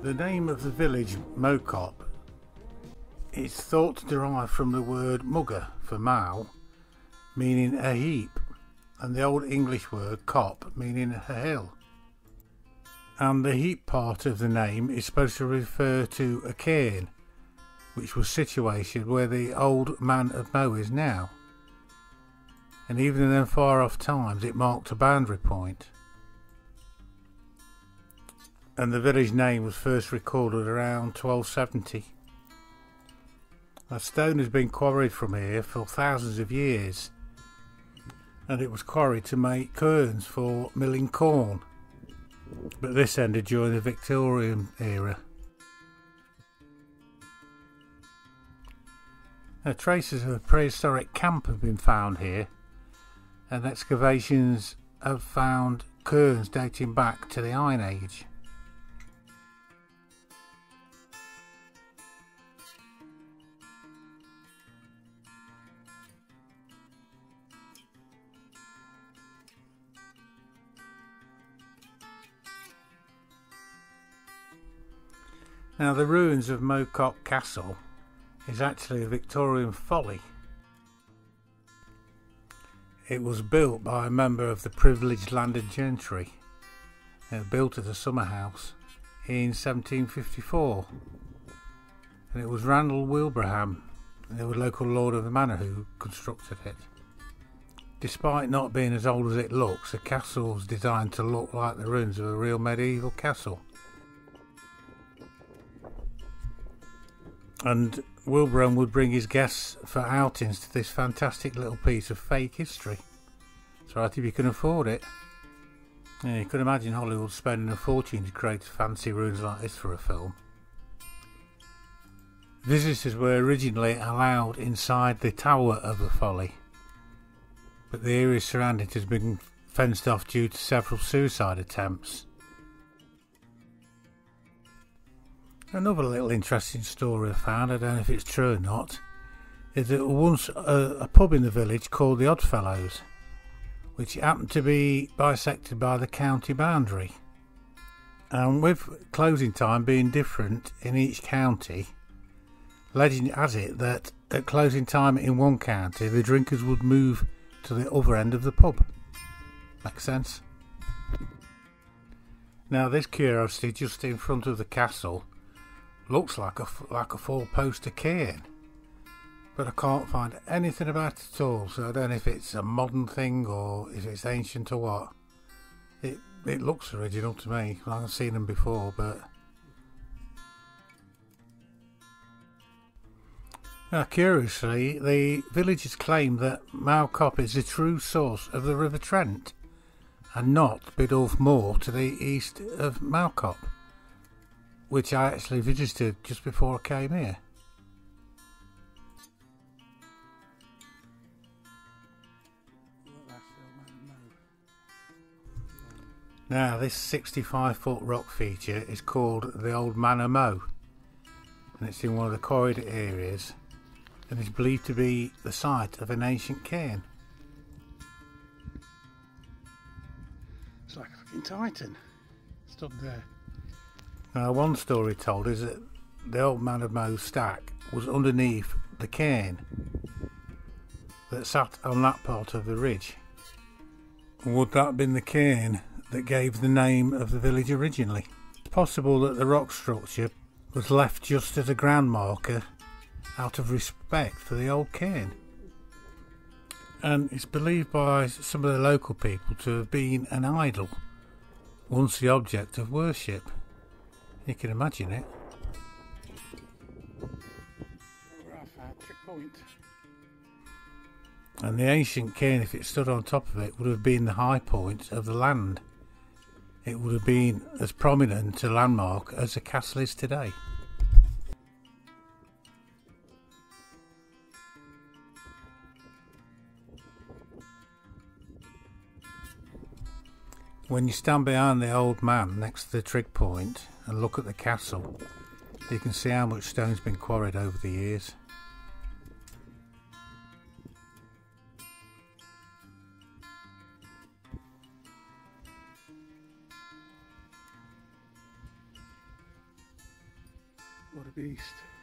The name of the village, Mocop, is thought to derive from the word mugger for mow, meaning a heap, and the Old English word cop, meaning a hill. And the heap part of the name is supposed to refer to a cairn, which was situated where the Old Man of Mow is now. And even in them far off times it marked a boundary point. And the village name was first recorded around 1270. A stone has been quarried from here for thousands of years, and it was quarried to make querns for milling corn, but this ended during the Victorian era. Now, traces of a prehistoric camp have been found here, and excavations have found querns dating back to the Iron Age. Now, the ruins of Mocop Castle is actually a Victorian folly. It was built by a member of the privileged landed gentry. It was built as a summer house in 1754, and it was Randall Wilbraham, the local lord of the manor, who constructed it. Despite not being as old as it looks, the castle was designed to look like the ruins of a real medieval castle. And Wilbraham would bring his guests for outings to this fantastic little piece of fake history. It's right if you can afford it. Yeah, you could imagine Hollywood spending a fortune to create fancy ruins like this for a film. Visitors were originally allowed inside the tower of the folly, but the area surrounding it has been fenced off due to several suicide attempts. Another little interesting story I found, I don't know if it's true or not, is that there was once a pub in the village called the Oddfellows, which happened to be bisected by the county boundary. And with closing time being different in each county, legend has it that at closing time in one county, the drinkers would move to the other end of the pub. Makes sense? Now, this curiosity just in front of the castle looks like a four-poster cairn, but I can't find anything about it at all, so I don't know if it's a modern thing or if it's ancient or what. It looks original to me. I haven't seen them before, but now, curiously, the villagers claim that Mocop is the true source of the River Trent and not Biddulph Moor to the east of Mocop, which I actually visited just before I came here. Now, this 65-foot rock feature is called the Old Man of Mow, and it's in one of the corridor areas, and is believed to be the site of an ancient cairn. It's like a fucking titan stood there. Now, one story told is that the Old Man of Mow stack was underneath the cairn that sat on that part of the ridge. Would that have been the cairn that gave the name of the village originally? It's possible that the rock structure was left just as a ground marker out of respect for the old cairn. And it's believed by some of the local people to have been an idol, once the object of worship. You can imagine it. And the ancient cairn, if it stood on top of it, would have been the high point of the land. It would have been as prominent a landmark as the castle is today. When you stand behind the old man next to the trig point and look at the castle, you can see how much stone's been quarried over the years. What a beast.